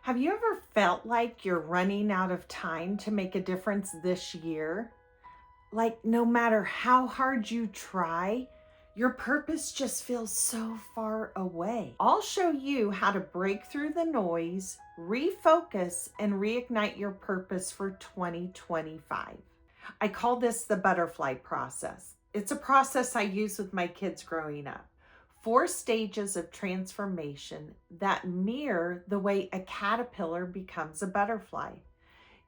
Have you ever felt like you're running out of time to make a difference this year? Like, no matter how hard you try, your purpose just feels so far away. I'll show you how to break through the noise, refocus, and reignite your purpose for 2025. I call this the butterfly process. It's a process I use with my kids growing up. 4 stages of transformation that mirror the way a caterpillar becomes a butterfly.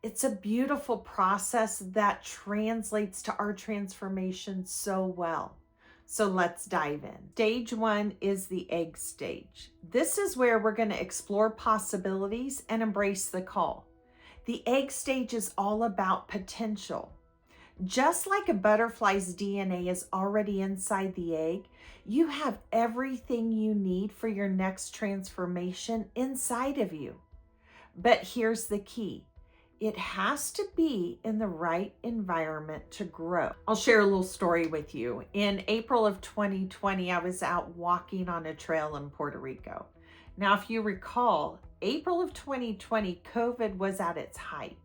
It's a beautiful process that translates to our transformation so well. So let's dive in. Stage 1 is the egg stage. This is where we're going to explore possibilities and embrace the call. The egg stage is all about potential. Just like a butterfly's DNA is already inside the egg, you have everything you need for your next transformation inside of you. But here's the key. It has to be in the right environment to grow. I'll share a little story with you. In April of 2020, I was out walking on a trail in Puerto Rico. Now, if you recall, April of 2020, COVID was at its height.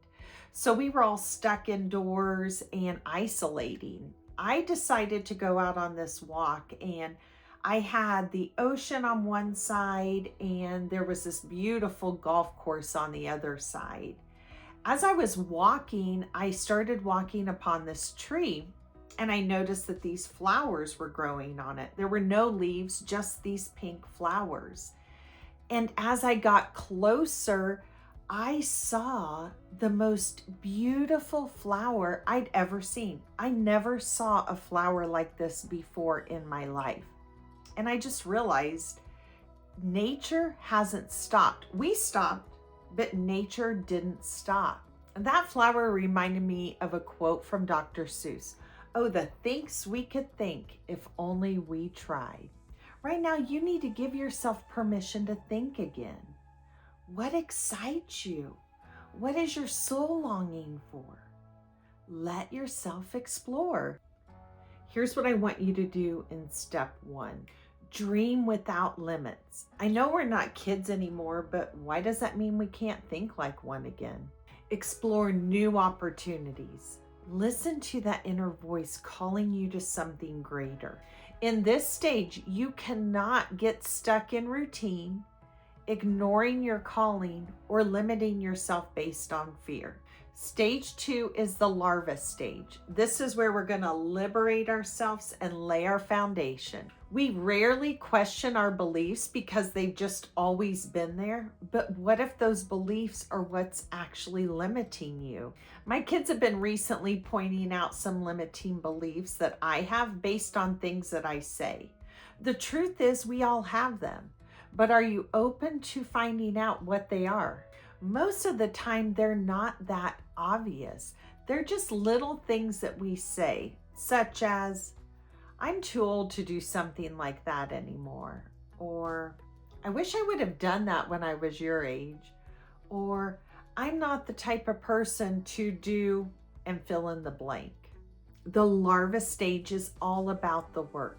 So we were all stuck indoors and isolating. I decided to go out on this walk, and I had the ocean on one side and there was this beautiful golf course on the other side. As I was walking, I started walking upon this tree, and I noticed that these flowers were growing on it. There were no leaves, just these pink flowers. And as I got closer, I saw the most beautiful flower I'd ever seen. I never saw a flower like this before in my life. And I just realized nature hasn't stopped. We stopped, but nature didn't stop. And that flower reminded me of a quote from Dr. Seuss. Oh, the things we could think if only we tried. Right now, you need to give yourself permission to think again. What excites you? What is your soul longing for? Let yourself explore. Here's what I want you to do in step 1. Dream without limits. I know we're not kids anymore, but why does that mean we can't think like one again? Explore new opportunities. Listen to that inner voice calling you to something greater. In this stage, you cannot get stuck in routine, ignoring your calling, or limiting yourself based on fear. Stage 2 is the larva stage. This is where we're going to liberate ourselves and lay our foundation. We rarely question our beliefs because they've just always been there. But what if those beliefs are what's actually limiting you? My kids have been recently pointing out some limiting beliefs that I have based on things that I say. The truth is, we all have them. But are you open to finding out what they are? Most of the time, they're not that obvious. They're just little things that we say, such as, I'm too old to do something like that anymore. Or, I wish I would have done that when I was your age. Or, I'm not the type of person to do and fill in the blank. The larva stage is all about the work.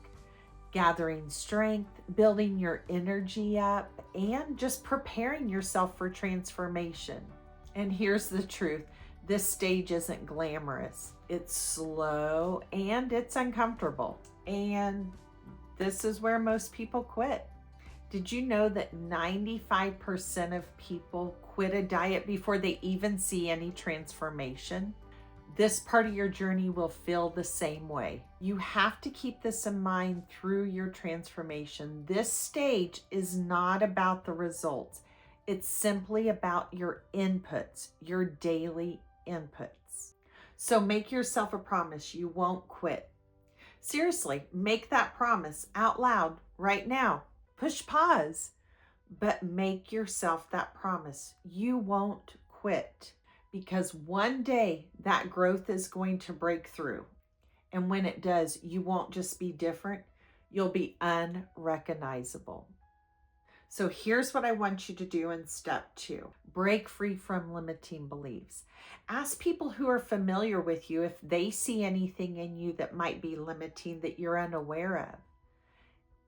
Gathering strength, building your energy up, and just preparing yourself for transformation. And here's the truth. This stage isn't glamorous. It's slow and it's uncomfortable. And this is where most people quit. Did you know that 95% of people quit a diet before they even see any transformation? This part of your journey will feel the same way. You have to keep this in mind through your transformation. This stage is not about the results. It's simply about your inputs, your daily inputs. So make yourself a promise you won't quit. Seriously, make that promise out loud right now. Push pause, but make yourself that promise. You won't quit. Because one day that growth is going to break through. And when it does, you won't just be different, you'll be unrecognizable. So here's what I want you to do in step 2. Break free from limiting beliefs. Ask people who are familiar with you if they see anything in you that might be limiting that you're unaware of.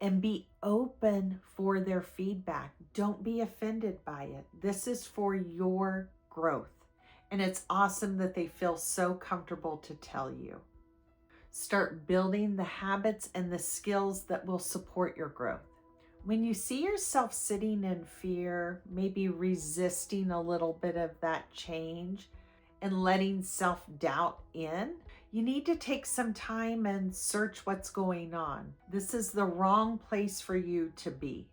and be open for their feedback. Don't be offended by it. This is for your growth. And it's awesome that they feel so comfortable to tell you. Start building the habits and the skills that will support your growth. When you see yourself sitting in fear, maybe resisting a little bit of that change and letting self-doubt in, you need to take some time and search what's going on. This is the wrong place for you to be.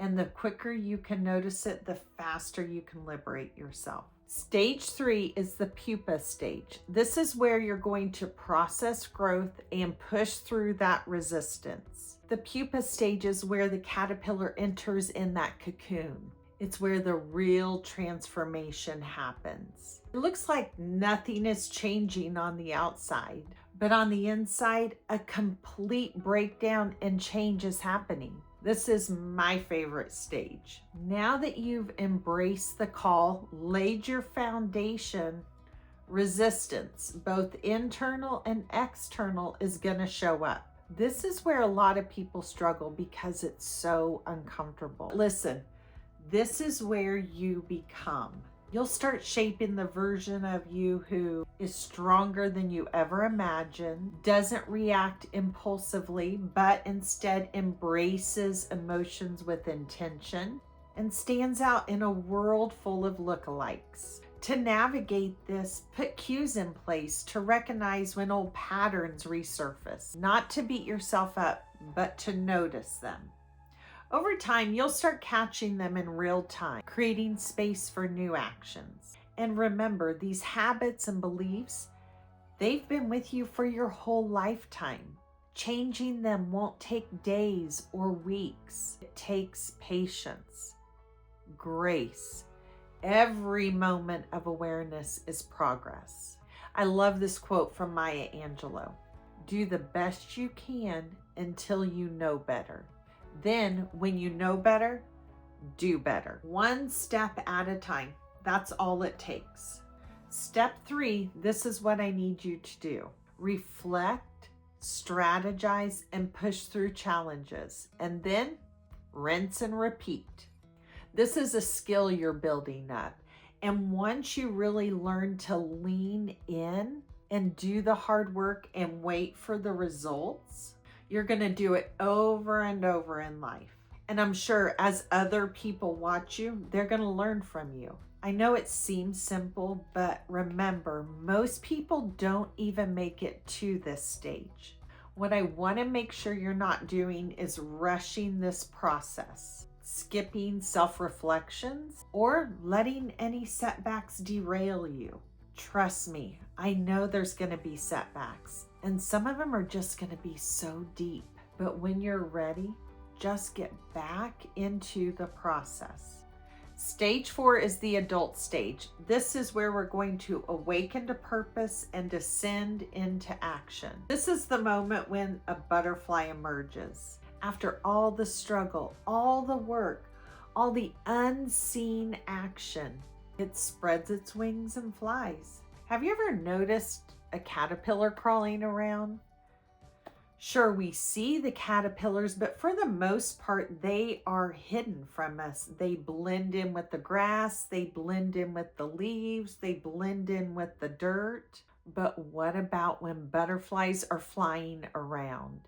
And the quicker you can notice it, the faster you can liberate yourself. Stage 3 is the pupa stage. This is where you're going to process growth and push through that resistance. The pupa stage is where the caterpillar enters in that cocoon. It's where the real transformation happens. It looks like nothing is changing on the outside, but on the inside, a complete breakdown and change is happening. This is my favorite stage. Now that you've embraced the call, laid your foundation, resistance, both internal and external, is going to show up. This is where a lot of people struggle because it's so uncomfortable. Listen, this is where you become. You'll start shaping the version of you who is stronger than you ever imagined, doesn't react impulsively, but instead embraces emotions with intention, and stands out in a world full of lookalikes. To navigate this, put cues in place to recognize when old patterns resurface, not to beat yourself up, but to notice them. Over time, you'll start catching them in real time, creating space for new actions. And remember, these habits and beliefs, they've been with you for your whole lifetime. Changing them won't take days or weeks. It takes patience, grace. Every moment of awareness is progress. I love this quote from Maya Angelou. Do the best you can until you know better. Then, when you know better, do better. One step at a time. That's all it takes. Step 3, this is what I need you to do. Reflect, strategize, and push through challenges. And then, rinse and repeat. This is a skill you're building up. And once you really learn to lean in and do the hard work and wait for the results, you're going to do it over and over in life. And I'm sure as other people watch you, they're going to learn from you. I know it seems simple, but remember, most people don't even make it to this stage. What I want to make sure you're not doing is rushing this process, skipping self-reflections, or letting any setbacks derail you. Trust me, I know there's going to be setbacks, and some of them are just going to be so deep. But when you're ready, just get back into the process. Stage 4 is the adult stage. This is where we're going to awaken to purpose and descend into action. This is the moment when a butterfly emerges. After all the struggle, all the work, all the unseen action, it spreads its wings and flies. Have you ever noticed a caterpillar crawling around? Sure, we see the caterpillars, but for the most part, they are hidden from us. They blend in with the grass, they blend in with the leaves, they blend in with the dirt. But what about when butterflies are flying around?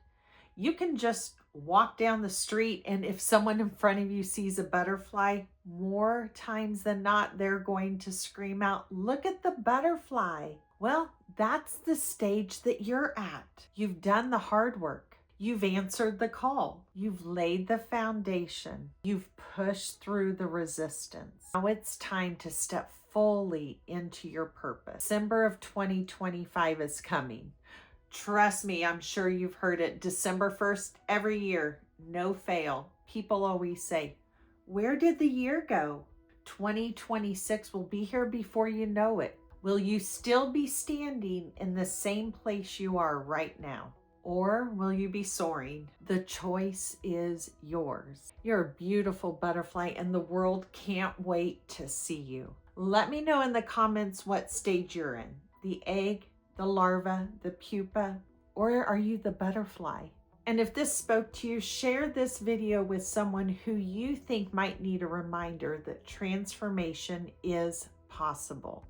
You can just walk down the street, and if someone in front of you sees a butterfly, more times than not, they're going to scream out, "Look at the butterfly." Well, that's the stage that you're at. You've done the hard work. You've answered the call. You've laid the foundation. You've pushed through the resistance. Now it's time to step fully into your purpose. December of 2025 is coming. Trust me, I'm sure you've heard it. December 1st, every year, no fail. People always say, "Where did the year go?" 2026 will be here before you know it. Will you still be standing in the same place you are right now? Or will you be soaring? The choice is yours. You're a beautiful butterfly, and the world can't wait to see you. Let me know in the comments what stage you're in. The egg, the larva, the pupa, or are you the butterfly? And if this spoke to you, share this video with someone who you think might need a reminder that transformation is possible.